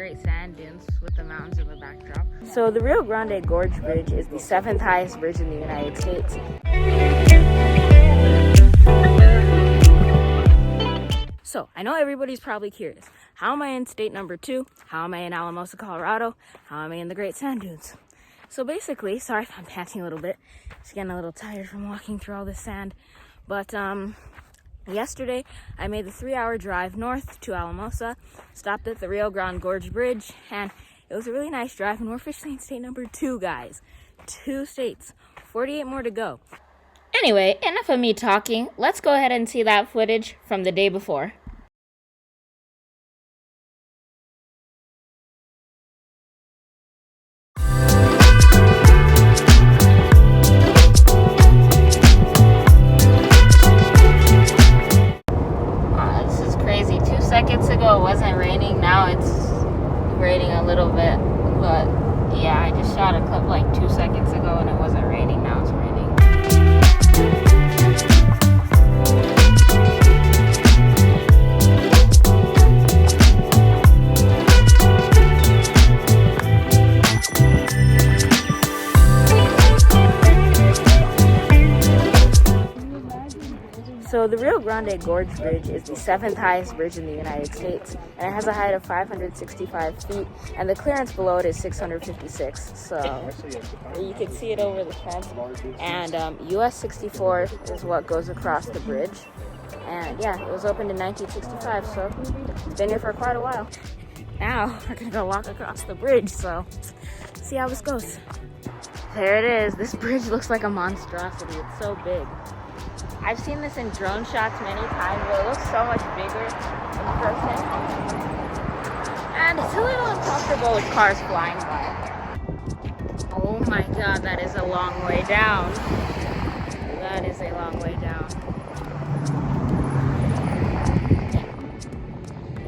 great sand dunes with the mountains in the backdrop. So the Rio Grande Gorge Bridge is the 7th highest bridge in the United States. So I know everybody's probably curious, how am I in state number 2? How am I in Alamosa, Colorado? How am I in the Great Sand Dunes? So basically, sorry if I'm panting a little bit, just getting a little tired from walking through all this sand, but yesterday I made the 3-hour drive north to Alamosa, stopped at the Rio Grande Gorge Bridge, and it was a really nice drive, and we're officially in state number 2, guys. 2 states, 48 more to go. Anyway, enough of me talking. Let's go ahead and see that footage from the day before. This is crazy. 2 seconds ago it wasn't raining. Now it's raining a little bit. But yeah, I just shot a clip like 2 seconds ago and it wasn't raining. Now it's raining. So the Rio Grande Gorge Bridge is the 7th highest bridge in the United States, and it has a height of 565 feet, and the clearance below it is 656. So you can see it over the fence. And US 64 is what goes across the bridge. And yeah, it was opened in 1965, so it's been here for quite a while. Now we're gonna go walk across the bridge, so see how this goes. There it is. This bridge looks like a monstrosity. It's so big. I've seen this in drone shots many times, but it looks so much bigger in person. And it's a little uncomfortable with cars flying by. Oh my god, that is a long way down. That is a long way down.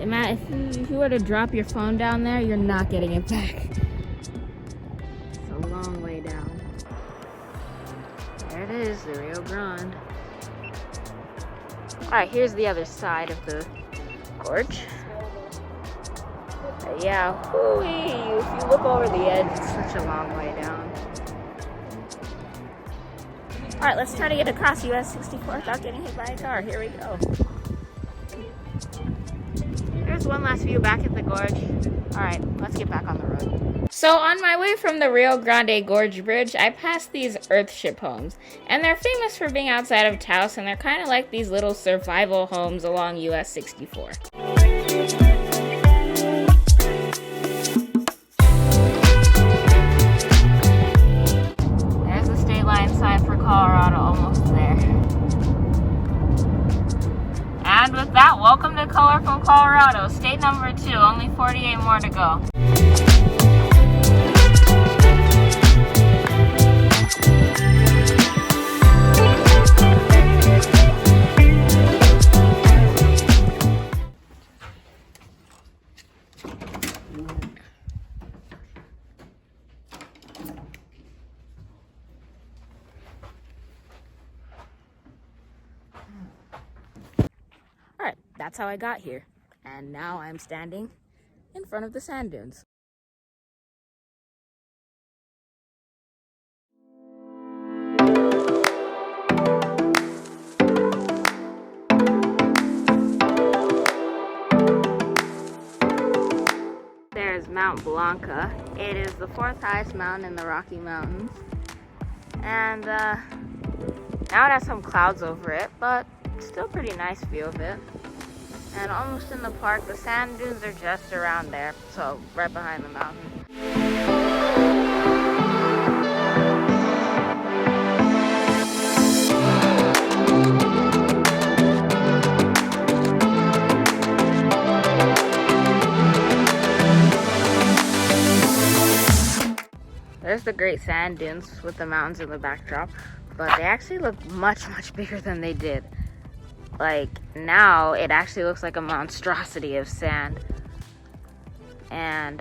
If you were to drop your phone down there, you're not getting it back. It's a long way down. There it is, the Rio Grande. Alright, here's the other side of the gorge. Yeah, whoo-wee. If you look over the edge, it's such a long way down. Alright, let's try to get across US 64 without getting hit by a car. Here we go. There's one last view back at the gorge. Alright, let's get back on the road. So on my way from the Rio Grande Gorge Bridge, I passed these earthship homes. And they're famous for being outside of Taos, and they're kind of like these little survival homes along US 64. There's the state line sign for Colorado, almost there. And with that, welcome to colorful Colorado, state number 2, only 48 more to go. Alright, that's how I got here. And now I'm standing in front of the sand dunes. There's Mount Blanca. It is the 4th highest mountain in the Rocky Mountains. And now it has some clouds over it, but still pretty nice view of it. And almost in the park, the sand dunes are just around there, so right behind the mountain. There's the Great Sand Dunes with the mountains in the backdrop, but they actually look much, much bigger than they did. Like, now it actually looks like a monstrosity of sand. And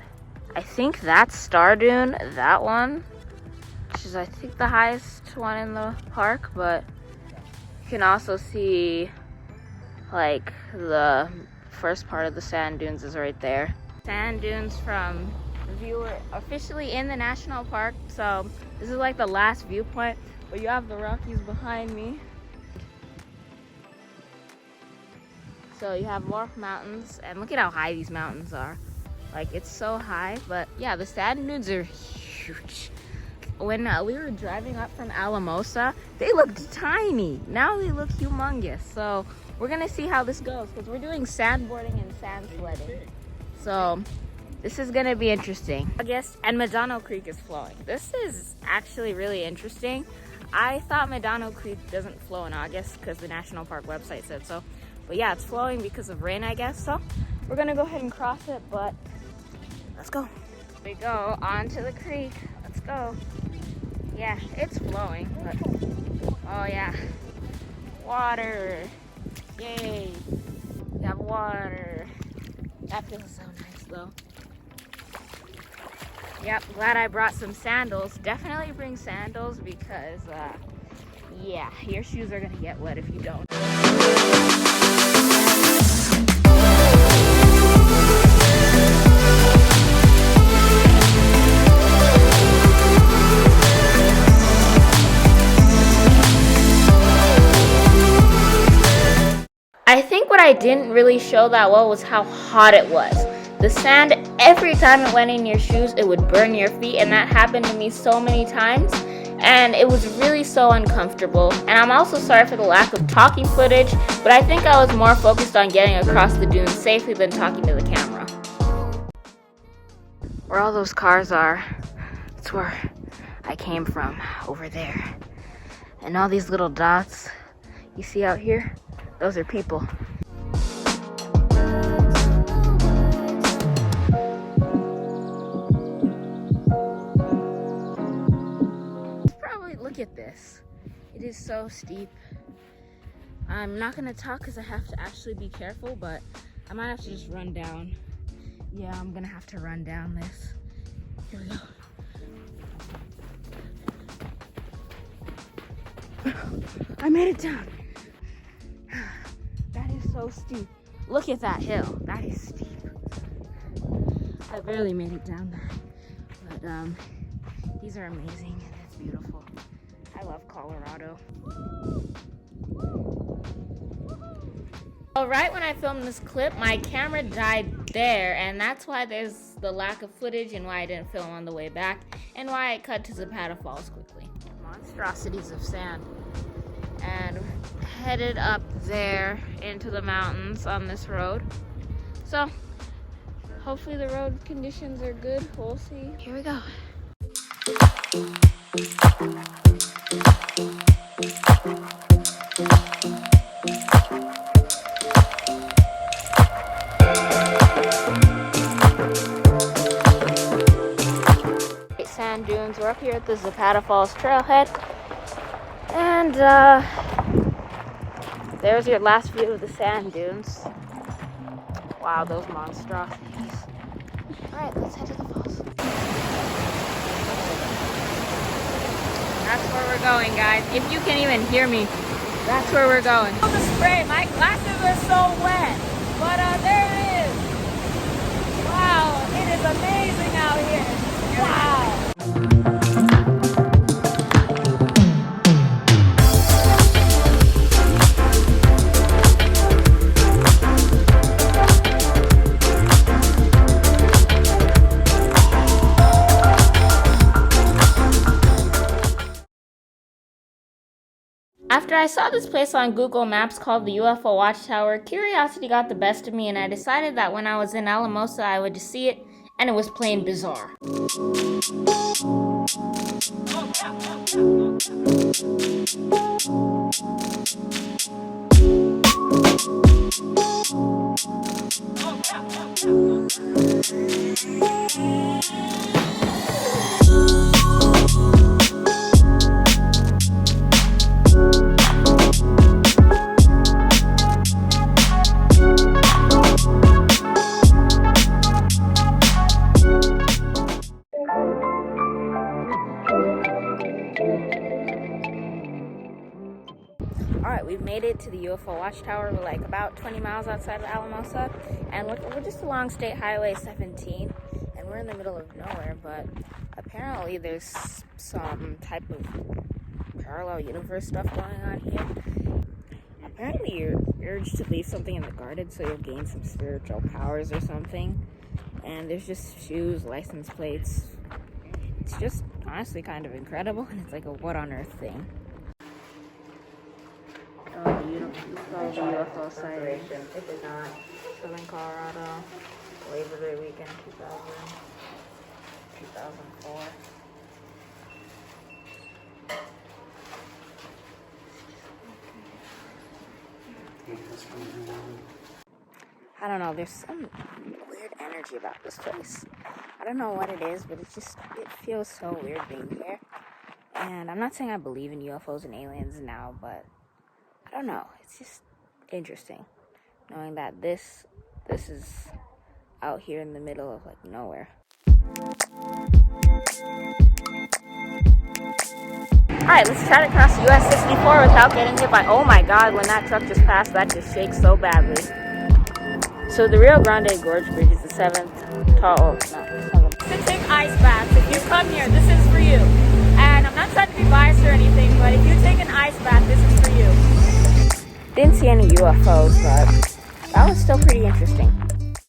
I think that's Star Dune, that one, which is I think the highest one in the park, but you can also see like the first part of the sand dunes is right there. sand dunes from viewer officially in the national park. So this is like the last viewpoint, but you have the Rockies behind me. So you have more mountains, and look at how high these mountains are. Like, it's so high, but yeah, the sand dunes are huge. When we were driving up from Alamosa, they looked tiny. Now they look humongous. So we're gonna see how this goes, because we're doing sandboarding and sand sledding. So this is gonna be interesting. August, and Medano Creek is flowing. This is actually really interesting. I thought Medano Creek doesn't flow in August because the national park website said so. But yeah, it's flowing because of rain, I guess. So we're gonna go ahead and cross it, but let's go. We go onto the creek. Let's go. Yeah, it's flowing, but oh yeah, water. Yay, we have water. That feels so nice though. Yep, glad I brought some sandals. Definitely bring sandals because yeah, your shoes are gonna get wet if you don't. I think what I didn't really show that well was how hot it was. The sand, every time it went in your shoes, it would burn your feet, and that happened to me so many times, and it was really so uncomfortable. And I'm also sorry for the lack of talking footage, but I think I was more focused on getting across the dunes safely than talking to the camera. Where all those cars are, that's where I came from, over there. And all these little dots you see out here, those are people. Probably look at this. It is so steep. I'm not gonna talk because I have to actually be careful, but I might have to just run down. Yeah, I'm gonna have to run down this. Here we go. I made it down. That is so steep. Look at that hill. That is steep. I barely made it down there. But these are amazing. It's beautiful. I love Colorado. Well, right when I filmed this clip, my camera died there, and that's why there's the lack of footage and why I didn't film on the way back, and why I cut to Zapata Falls quickly. Monstrosities of sand. And headed up there into the mountains on this road. So hopefully the road conditions are good. We'll see. Here we go. Sand dunes. We're up here at the Zapata Falls trailhead. And there's your last view of the sand dunes. Wow, those monstrosities. Alright, let's head to the falls. That's where we're going, guys. If you can even hear me, that's where we're going. Oh, the spray, my glasses are so wet. But there it is. Wow, it is amazing out here. Wow. After I saw this place on Google Maps called the UFO Watchtower, curiosity got the best of me, and I decided that when I was in Alamosa I would just see it, and it was plain bizarre. Watchtower. We're like about 20 miles outside of Alamosa, and we're just along State Highway 17, and we're in the middle of nowhere, but apparently there's some type of parallel universe stuff going on here. Apparently you're urged to leave something in the garden so you'll gain some spiritual powers or something, and there's just shoes, license plates. It's just honestly kind of incredible, and it's like a what on earth thing. Oh, beautiful. This is all the UFO sighting. Southern Colorado, Labor Day weekend, 2004. I don't know, there's some weird energy about this place. I don't know what it is, but it feels so weird being here. And I'm not saying I believe in UFOs and aliens now, but I don't know, it's just interesting knowing that this is out here in the middle of like nowhere. Alright, let's try to cross US 64 without getting hit by, oh my god, when that truck just passed, that just shakes so badly. So the Rio Grande Gorge Bridge is the seventh to take ice baths. If you come here, this is for you. And I'm not trying to be biased or anything, but if you take an ice bath, this is for you. Didn't see any UFOs, but that was still pretty interesting.